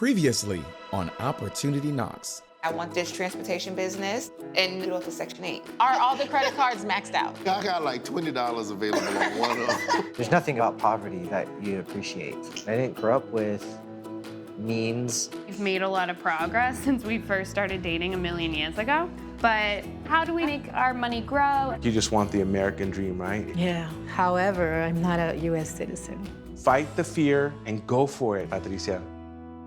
Previously on Opportunity Knocks. I want this transportation business and do it for Section 8. Are all the credit cards maxed out? I got like $20 available on one of them. There's nothing about poverty that you appreciate. I didn't grow up with means. We've made a lot of progress since we first started dating 1,000,000 years ago. But how do we make our money grow? You just want the American dream, right? Yeah. However, I'm not a U.S. citizen. Fight the fear and go for it, Patricia.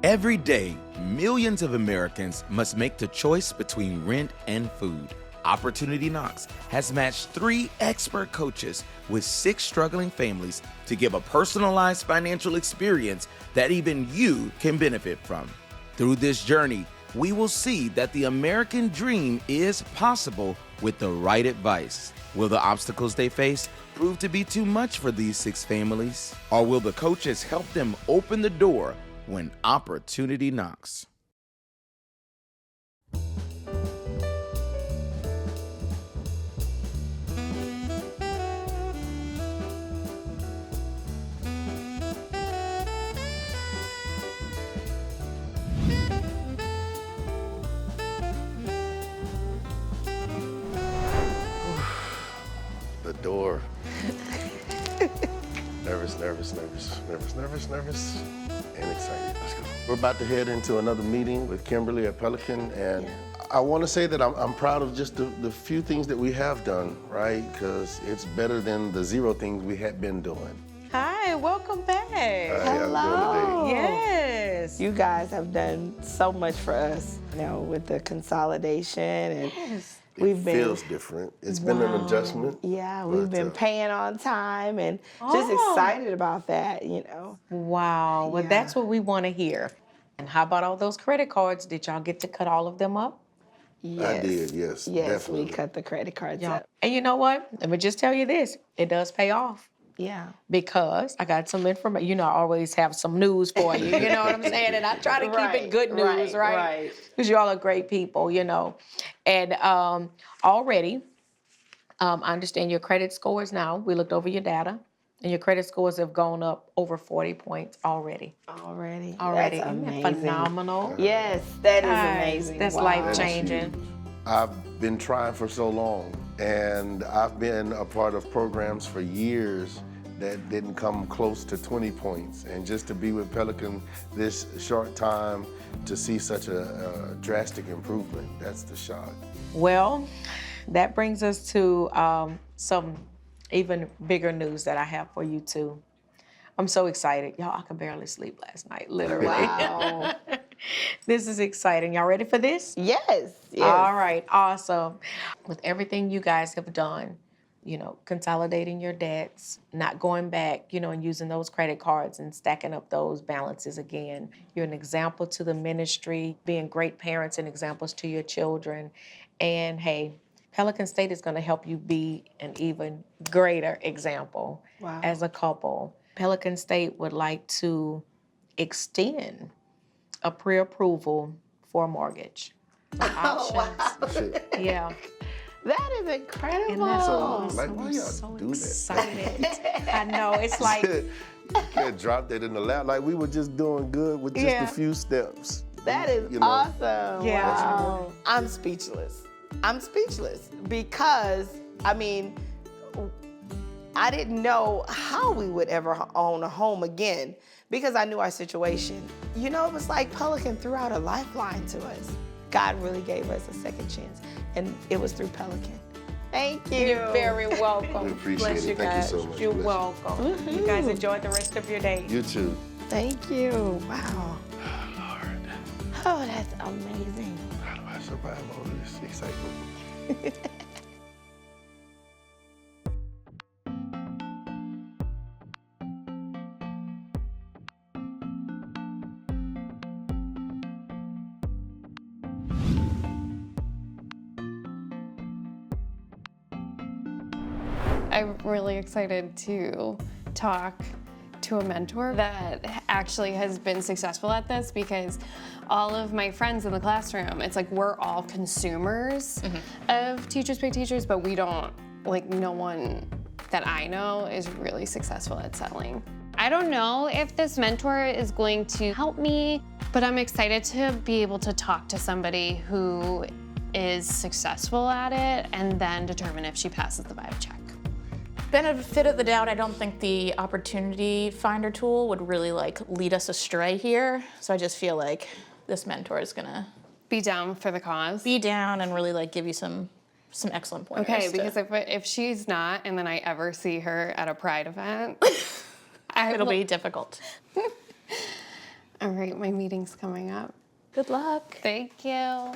Every day, millions of Americans must make the choice between rent and food. Opportunity Knocks has matched 3 expert coaches with 6 struggling families to give a personalized financial experience that even you can benefit from. Through this journey, we will see that the American dream is possible with the right advice. Will the obstacles they face prove to be too much for these 6 families? Or will the coaches help them open the door when opportunity knocks? The door. Nervous, and excited. Let's go. We're about to head into another meeting with Kimberly at Pelican, and I want to say that I'm proud of just the few things that we have done, right? Because it's better than the 0 things we had been doing. Hi, welcome back. Hello. Yes. You guys have done so much for us, with the consolidation, and It feels different. It's been an adjustment. Yeah, we've been paying on time and just excited about that, Wow. Well, that's what we want to hear. And how about all those credit cards? Did y'all get to cut all of them up? Yes. I did, yes. Yes, definitely. we cut the credit cards up. And you know what? Let me just tell you this. It does pay off. Yeah. Because I got some information. I always have some news for you. You know what I'm saying? And I try to keep it good news, right? Because y'all are great people, And already, I understand your credit scores now. We looked over your data, and your credit scores have gone up over 40 points already. Already. That's That's Isn't that amazing. Phenomenal. Yes, that is amazing. That's Wow. life-changing. I've been trying for so long, and I've been a part of programs for years that didn't come close to 20 points. And just to be with Pelican this short time, to see such a drastic improvement, that's the shock. Well, that brings us to some even bigger news that I have for you too. I'm so excited. Y'all, I could barely sleep last night, literally. Wow. This is exciting. Y'all ready for this? Yes. All right, awesome. With everything you guys have done, consolidating your debts, not going back, and using those credit cards and stacking up those balances again. You're an example to the ministry, being great parents and examples to your children. And hey, Pelican State is going to help you be an even greater example as a couple. Pelican State would like to extend a pre-approval for a mortage. Options. Yeah. That is incredible. Isn't that So, awesome? why I'm y'all so do that? excited. I know, it's like, You can't drop that in the lap. Like, we were just doing good with just a few steps. That is awesome. Yeah. Wow. I'm speechless because, I didn't know how we would ever own a home again because I knew our situation. It was like Pelican threw out a lifeline to us. God really gave us a second chance, and it was through Pelican. Thank you. You're very welcome. We appreciate Bless it. you Thank you guys. so much. You're Bless you. welcome. You guys enjoy the rest of your day. You too. Thank you. Wow. Lord, Oh, that's amazing. how do I survive all this excitement? I'm really excited to talk to a mentor that actually has been successful at this, because all of my friends in the classroom, it's like we're all consumers of Teachers Pay Teachers, but we don't, like, no one that I know is really successful at selling. I don't know if this mentor is going to help me But I'm excited to be able to talk to somebody who is successful at it and then determine if she passes the vibe check. Benefit of the doubt, I don't think the opportunity finder tool would really like lead us astray here. So I just feel like this mentor is gonna Be down for the cause. be down and really like give you some excellent pointers. Okay, because if she's not and then I ever see her at a Pride event, it'll be difficult. All right, my meeting's coming up. Good luck. Thank you. All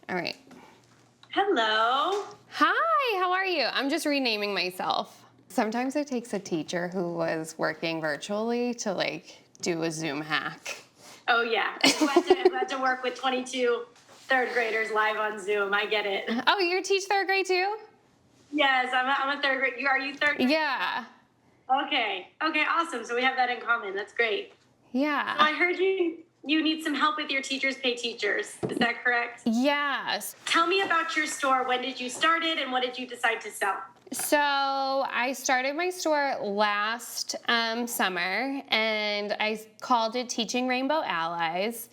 right. Hello. Hi, how are you? I'm just renaming myself. Sometimes it takes a teacher who was working virtually to like do a Zoom hack. Oh yeah, who had to work with 22 third graders live on Zoom. I get it. Oh, you teach third grade too? Yes, I'm a third grade. Are you third grade? Yeah. Okay, awesome. So we have that in common. That's great. Yeah. So I heard you need some help with your Teachers Pay Teachers. Is that correct? Yes. Tell me about your store. When did you start it and what did you decide to sell? So I started my store last summer and I called it Teaching Rainbow Allies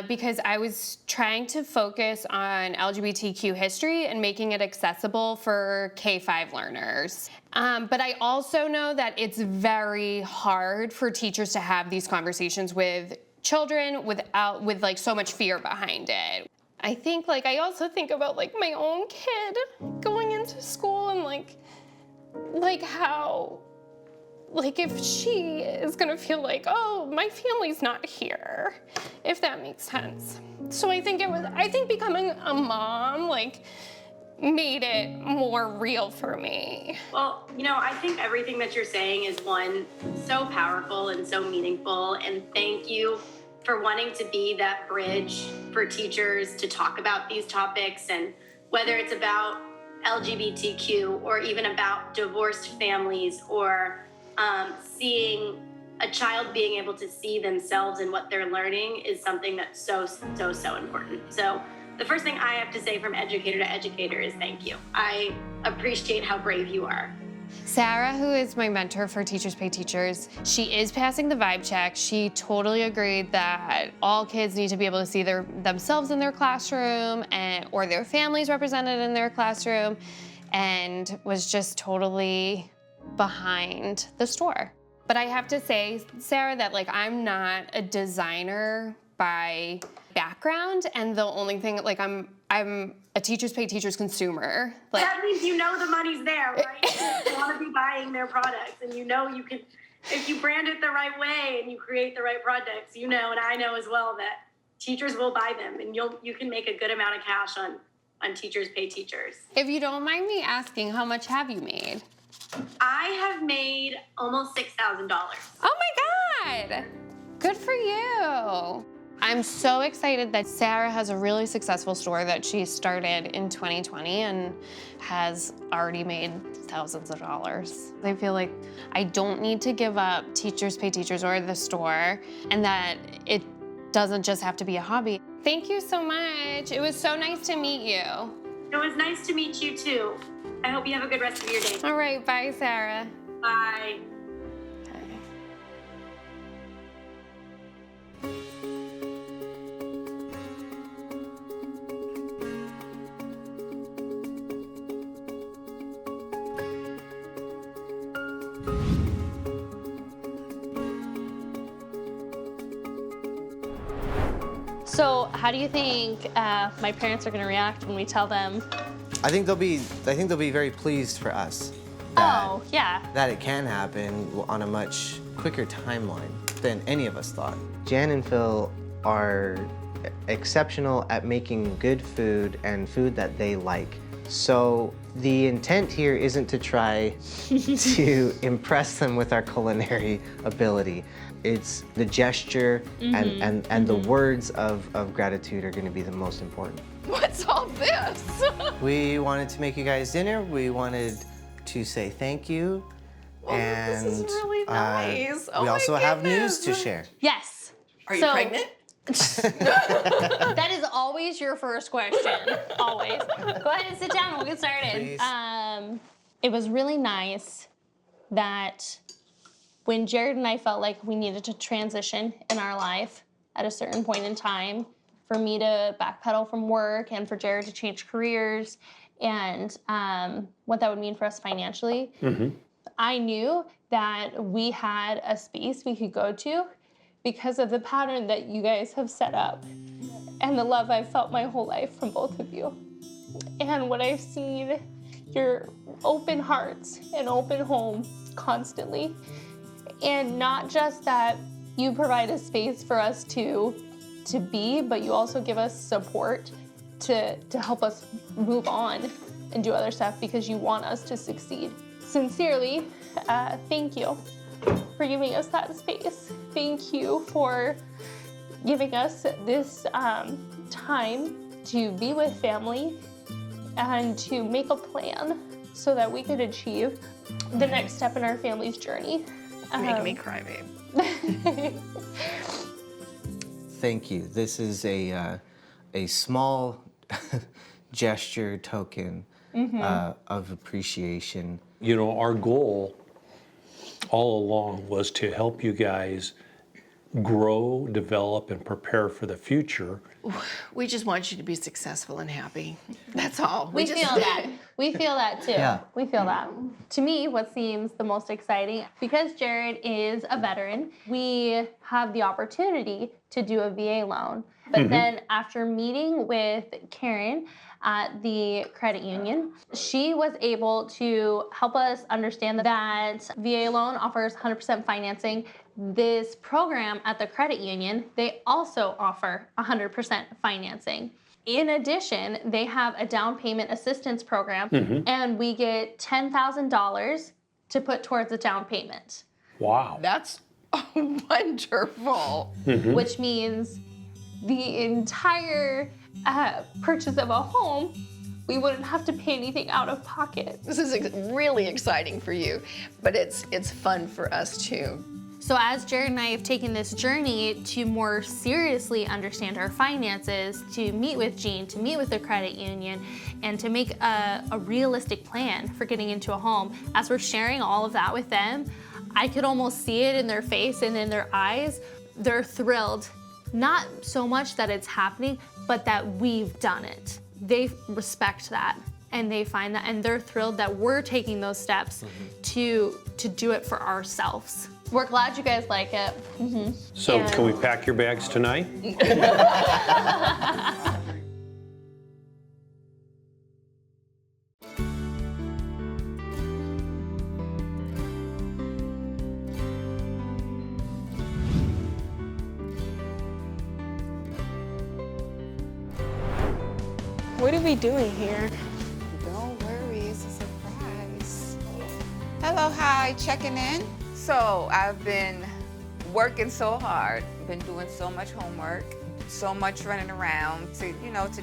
because I was trying to focus on LGBTQ history and making it accessible for K-5 learners. But I also know that it's very hard for teachers to have these conversations with children with like so much fear behind it. I think I also think about like my own kid going into school and like how if she is gonna feel like, oh, my family's not here, if that makes sense. So I think becoming a mom made it more real for me. Well, I think everything that you're saying is so powerful and so meaningful, and thank you for wanting to be that bridge for teachers to talk about these topics, and whether it's about LGBTQ or even about divorced families or seeing a child being able to see themselves in what they're learning is something that's so important. So the first thing I have to say from educator to educator is thank you. I appreciate how brave you are. Sarah, who is my mentor for Teachers Pay Teachers, she is passing the vibe check. She totally agreed that all kids need to be able to see themselves in their classroom or their families represented in their classroom, and was just totally behind the store. But I have to say, Sarah, that I'm not a designer by background, and the only thing I'm a Teachers Pay Teachers consumer. That means the money's there, right? You want to be buying their products, and you can, if you brand it the right way and you create the right products, and I know as well that teachers will buy them, and you can make a good amount of cash on Teachers Pay Teachers. If you don't mind me asking, how much have you made? I have made almost $6,000. Oh my God! Good for you. I'm so excited that Sarah has a really successful store that she started in 2020 and has already made thousands of dollars. I feel like I don't need to give up Teachers Pay Teachers or the store, and that it doesn't just have to be a hobby. Thank you so much. It was so nice to meet you. It was nice to meet you too. I hope you have a good rest of your day. All right, bye, Sarah. Bye. So how do you think my parents are going to react when we tell them? I think they'll be very pleased for us. Oh, yeah. That it can happen on a much quicker timeline than any of us thought. Jan and Phil are exceptional at making good food and food that they like. So the intent here isn't to try to impress them with our culinary ability. It's the gesture and the words of gratitude are going to be the most important. What's all this? We wanted to make you guys dinner. We wanted to say thank you. And this is really nice. we also have news to share. Yes. Are you pregnant? That is always your first question. Always. Go ahead and sit down. We'll get started. Please. It was really nice that when Jared and I felt like we needed to transition in our life at a certain point in time, for me to backpedal from work and for Jared to change careers and what that would mean for us financially, I knew that we had a space we could go to because of the pattern that you guys have set up and the love I've felt my whole life from both of you. And what I've seen, your open hearts and open home constantly. And not just that you provide a space for us to be, but you also give us support to help us move on and do other stuff because you want us to succeed. Sincerely, thank you for giving us that space. Thank you for giving us this time to be with family and to make a plan so that we could achieve the next step in our family's journey. Making me cry, babe. Thank you. This is a small gesture, token of appreciation. You know, our goal all along was to help you guys grow, develop, and prepare for the future. We just want you to be successful and happy. That's all. We feel that. We feel that too. Yeah. We feel that. To me, what seems the most exciting, because Jared is a veteran, we have the opportunity to do a VA loan. But then after meeting with Karen at the credit union, she was able to help us understand that VA loan offers 100% financing. This program at the credit union, they also offer 100% financing. In addition, they have a down payment assistance program, and we get $10,000 to put towards a down payment. Wow. That's wonderful. Which means the entire purchase of a home, we wouldn't have to pay anything out of pocket. This is really exciting for you, but it's fun for us too. So as Jared and I have taken this journey to more seriously understand our finances, to meet with Jean, to meet with the credit union, and to make a realistic plan for getting into a home, as we're sharing all of that with them, I could almost see it in their face and in their eyes. They're thrilled, not so much that it's happening, but that we've done it. They respect that, and they find that, and they're thrilled that we're taking those steps to do it for ourselves. We're glad you guys like it. So can we pack your bags tonight? What are we doing here? Don't worry, it's a surprise. Hello, hi, checking in. So I've been working so hard, been doing so much homework, so much running around to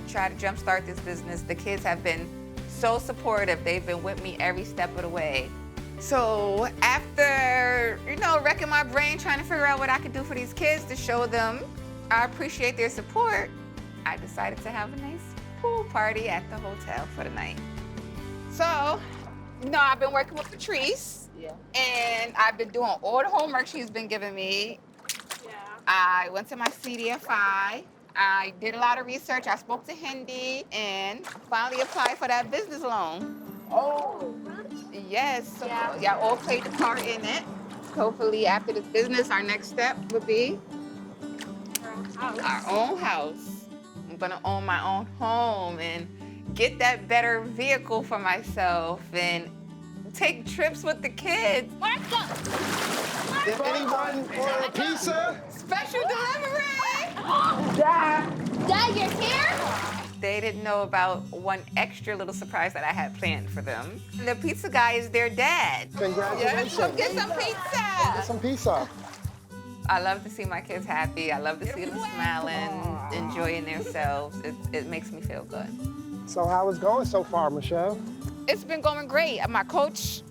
try to jumpstart this business. The kids have been so supportive. They've been with me every step of the way. So after, wrecking my brain trying to figure out what I could do for these kids to show them I appreciate their support, I decided to have a nice pool party at the hotel for the night. So, I've been working with Patrice. And I've been doing all the homework she's been giving me. I went to my CDFI. I did a lot of research. I spoke to Hindi and finally applied for that business loan. Oh, yes. So y'all all played a part in it. Hopefully after this business, our next step would be our own house. I'm gonna own my own home and get that better vehicle for myself and take trips with the kids. Let's go. If anyone order a pizza? Special delivery. Dad, you're here? They didn't know about one extra little surprise that I had planned for them. The pizza guy is their dad. Congratulations. Yes, come get some pizza. Get some pizza. I love to see my kids happy. I love to see them smiling, enjoying themselves. It makes me feel good. So how is it going so far, Michelle? It's been going great. My coach,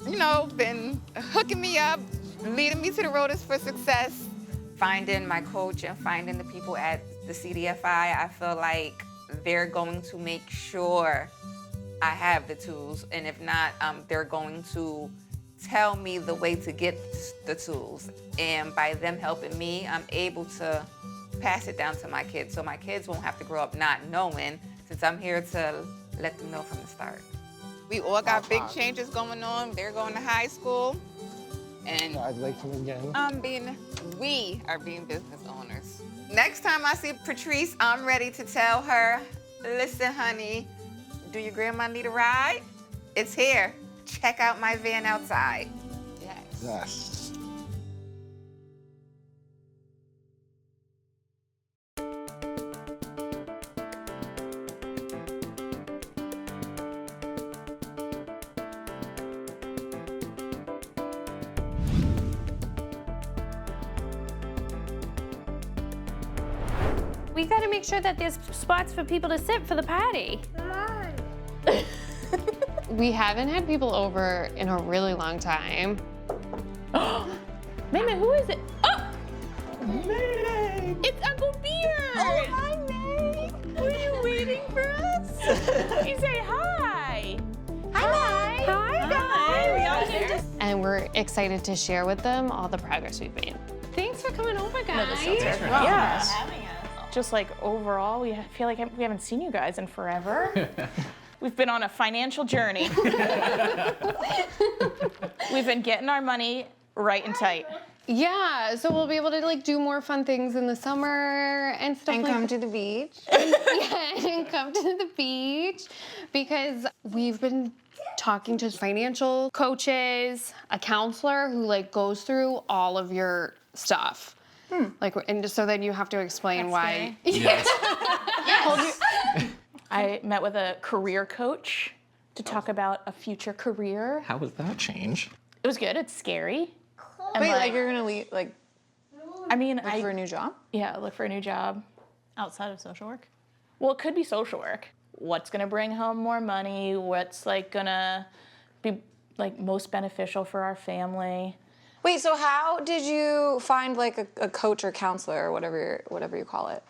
been hooking me up, leading me to the road for success. Finding my coach and finding the people at the CDFI, I feel like they're going to make sure I have the tools. And if not, they're going to tell me the way to get the tools. And by them helping me, I'm able to pass it down to my kids so my kids won't have to grow up not knowing, since I'm here to let them know from the start. We all got big changes going on. They're going to high school. And Congratulations again. we are being business owners. Next time I see Patrice, I'm ready to tell her, listen, honey, do your grandma need a ride? It's here. Check out my van outside. Yes. Yes. We gotta make sure that there's spots for people to sit for the party. We haven't had people over in a really long time. May, who is it? Oh! May! It's Uncle Beard! Oh, hi, May! Were you waiting for us? You say hi! Hi! Hi, guys! And we're excited to share with them all the progress we've made. Thanks for coming over, guys. Yeah. Just like overall, we feel like we haven't seen you guys in forever. We've been on a financial journey. We've been getting our money right and tight. Yeah, so we'll be able to like do more fun things in the summer and stuff. And come to the beach. And come to the beach because we've been talking to financial coaches, a counselor who like goes through all of your stuff. Like, and just so then you have to explain why. Yes. I met with a career coach to talk about a future career. How was that change? It was good. It's scary. And Wait, like you're gonna leave, like, I mean, look for a new job? Yeah, look for a new job. Outside of social work? Well, it could be social work. What's gonna bring home more money? What's like gonna be like most beneficial for our family? Wait, so how did you find like a coach or counselor or whatever you call it?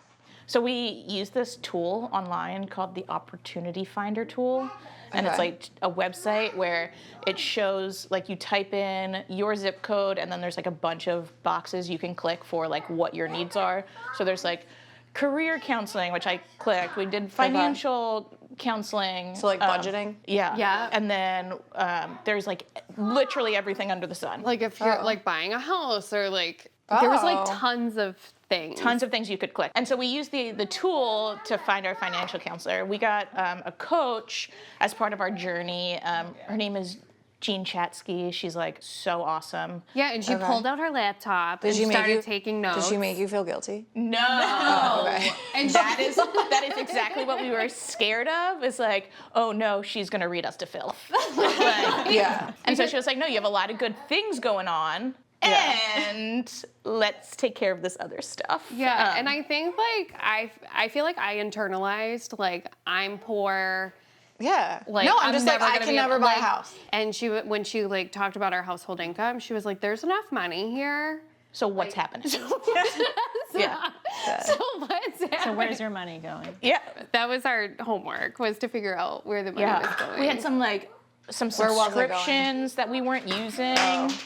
So we use this tool online called the Opportunity Finder tool. And it's like a website where it shows, like you type in your zip code and then there's like a bunch of boxes you can click for like what your needs are. So there's like career counseling, which I clicked. We did financial counseling. So like budgeting? Yeah. And then there's like literally everything under the sun. Like if you're like buying a house or like, there was like tons of things. Tons of things you could click. And so we used the tool to find our financial counselor. We got a coach as part of our journey. Her name is Jean Chatsky. She's like so awesome. Yeah, and she pulled out her laptop and started taking notes. Did she make you feel guilty? No. Oh, okay. And that is exactly what we were scared of. Is like, oh no, she's gonna read us to filth. Like, yeah. And so she was like, no, you have a lot of good things going on. And let's take care of this other stuff. Yeah, and I think like I feel like I internalized like I'm poor. Yeah. Like, no, I'm just like I can never buy a house. And when she like talked about our household income, she was like, "There's enough money here." So what's happening? So what's happening? So where's your money going? Yeah, that was our homework, was to figure out where the money was going. We had some subscriptions that we weren't using.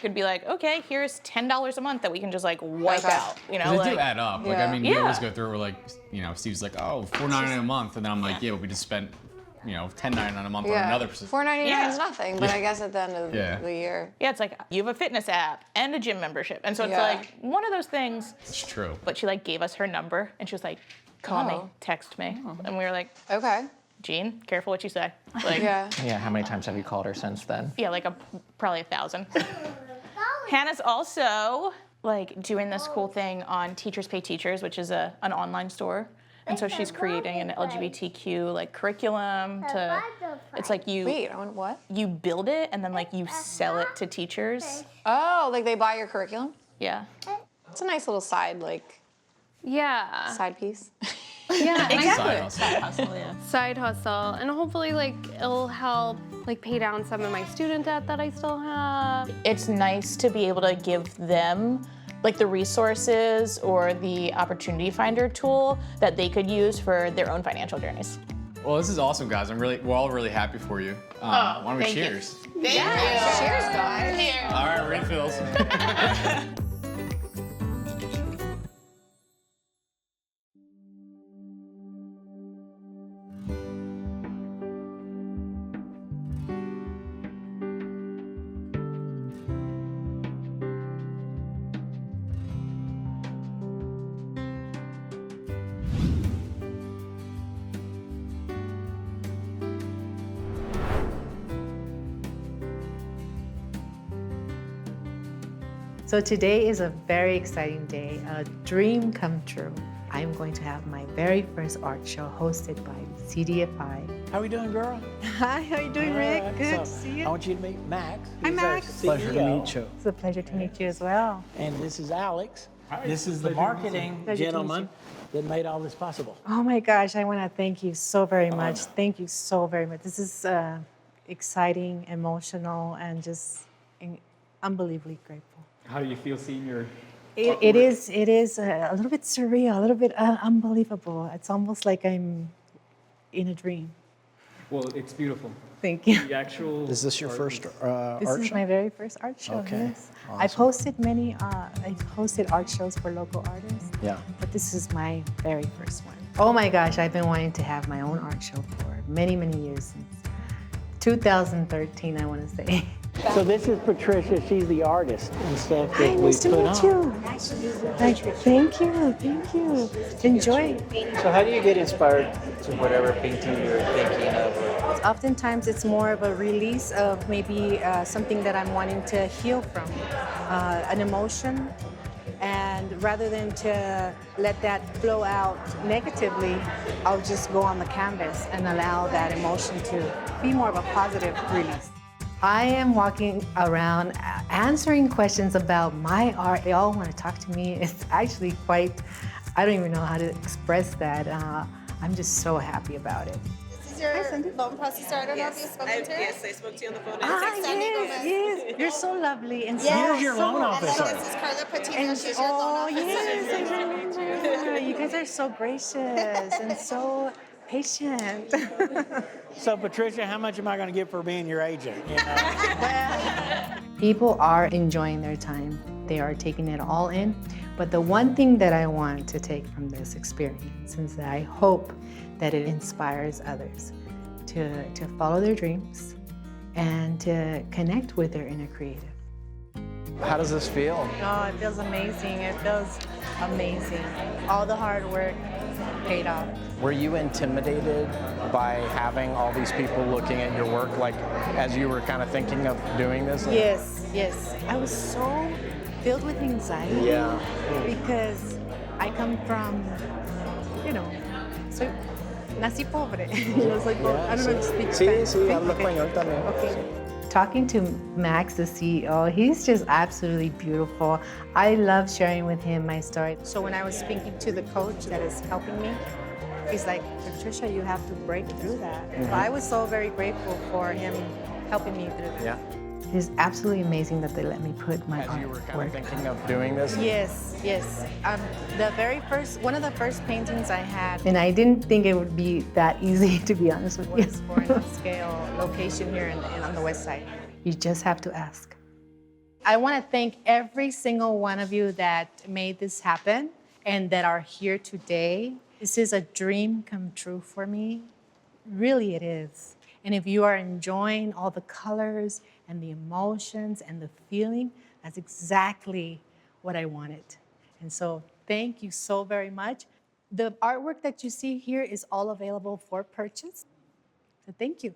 Could be like, okay, here's $10 a month that we can just like wipe out. You know, They like, do add up. Like I mean, we always go through. We're like, you know, Steve's like, oh, $4.99 a month, and then I'm like, yeah, but we just spent, you know, $10.99 a month on another. $4.99 is nothing, but I guess at the end of the year. Yeah, it's like you have a fitness app and a gym membership, and so it's like one of those things. It's true. But she like gave us her number, and she was like, call me, text me, and we were like, okay. Jean, careful what you say. Like, Yeah, how many times have you called her since then? Yeah, like probably 1,000. Hannah's also like doing this cool thing on Teachers Pay Teachers, which is an online store. And so she's creating an LGBTQ like curriculum to, it's like you. Wait, what? You build it and then like you sell it to teachers. Oh, like they buy your curriculum? Yeah. It's a nice little side side piece. Yeah, exactly. Side hustle, yeah. Side hustle, and hopefully like it'll help like pay down some of my student debt that I still have. It's nice to be able to give them like the resources or the opportunity finder tool that they could use for their own financial journeys. Well, this is awesome, guys. We're all really happy for you. Why don't we thank you. cheers? Thank you. Cheers, guys. All right, refills. So today is a very exciting day, a dream come true. I'm going to have my very first art show hosted by CDFI. How are we doing, girl? Hi, how are you doing, Rick? Alright, Good so to see you. I want you to meet Max. Hi, He's our Max. Pleasure to meet you. It's a pleasure to meet you as well. And this is Alex. Hi. This is the Pleasure to meet you. marketing Pleasure to meet gentleman that made all this possible. Oh my gosh, I want to thank you so very much. Thank you so very much. This is exciting, emotional, and just unbelievably grateful. How do you feel seeing your It is a little bit surreal, a little bit unbelievable. It's almost like I'm in a dream. Well, it's beautiful. Thank you. The actual. Is this your first art This is show? my very first art show. Okay, Yes. I've hosted many. I've hosted art shows for local artists. Yeah. But this is my very first one. Oh my gosh, I've been wanting to have my own art show for many, many years, since 2013, I want to say. So this is Patricia. She's the artist and stuff Hi, that we nice to put meet on. you. Thank you, thank you. Enjoy. So how do you get inspired to whatever painting you're thinking of? Oftentimes, it's more of a release of maybe something that I'm wanting to heal from, an emotion. And rather than to let that flow out negatively, I'll just go on the canvas and allow that emotion to be more of a positive release. I am walking around answering questions about my art. They all want to talk to me. It's actually quite, I don't even know how to express that. I'm just so happy about it. This is your loan processor. I don't know if you spoke to her. Yes, I spoke to you on the phone. Yes. You're so lovely and Yes. so Here's your so loan awesome. officer. And then this is Carla Patino. And She's your loan officer. yes, I remember. You guys are so gracious and so patient. So Patricia, how much am I going to get for being your agent? You know? People are enjoying their time. They are taking it all in. But the one thing that I want to take from this experience is that I hope that it inspires others to follow their dreams and to connect with their inner creative. How does this feel? Oh, it feels amazing. It feels amazing. All the hard work paid off. Were you intimidated by having all these people looking at your work, like as you were kind of thinking of doing this? Yes. I was so filled with anxiety. Yeah. Because I come from, soy nací pobre. Soy pobre. I don't know if you speak Spanish. Sí, hablo español también. Okay. Talking to Max, the CEO, he's just absolutely beautiful. I love sharing with him my story. So when I was speaking to the coach that is helping me, he's like, Patricia, you have to break through that. So I was so very grateful for him helping me through that. Yeah. It is absolutely amazing that they let me put my As you were kind of artwork. thinking of doing this? Yes. One of the first paintings I had, and I didn't think it would be that easy, to be honest with you. Was for an upscale location here on the west side. You just have to ask. I want to thank every single one of you that made this happen and that are here today. This is a dream come true for me. Really, it is. And if you are enjoying all the colors and the emotions and the feeling, that's exactly what I wanted. And so thank you so very much. The artwork that you see here is all available for purchase. So thank you.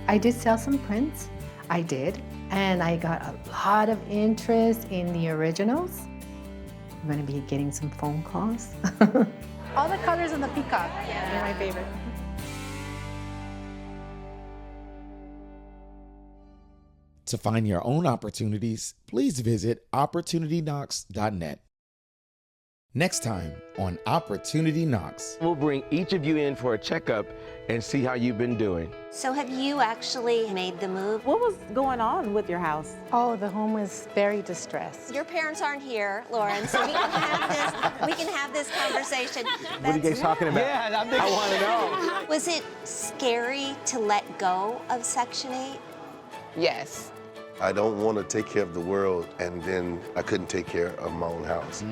I did sell some prints. I did. And I got a lot of interest in the originals. I'm going to be getting some phone calls. All the colors on the peacock, they're my favorite. To find your own opportunities, please visit opportunityknocks.net. Next time on Opportunity Knocks. We'll bring each of you in for a checkup and see how you've been doing. So have you actually made the move? What was going on with your house? Oh, the home was very distressed. Your parents aren't here, Lauren, so we can have this conversation. What are you guys talking about? Yeah, I want to know. Was it scary to let go of Section 8? Yes. I don't want to take care of the world and then I couldn't take care of my own house.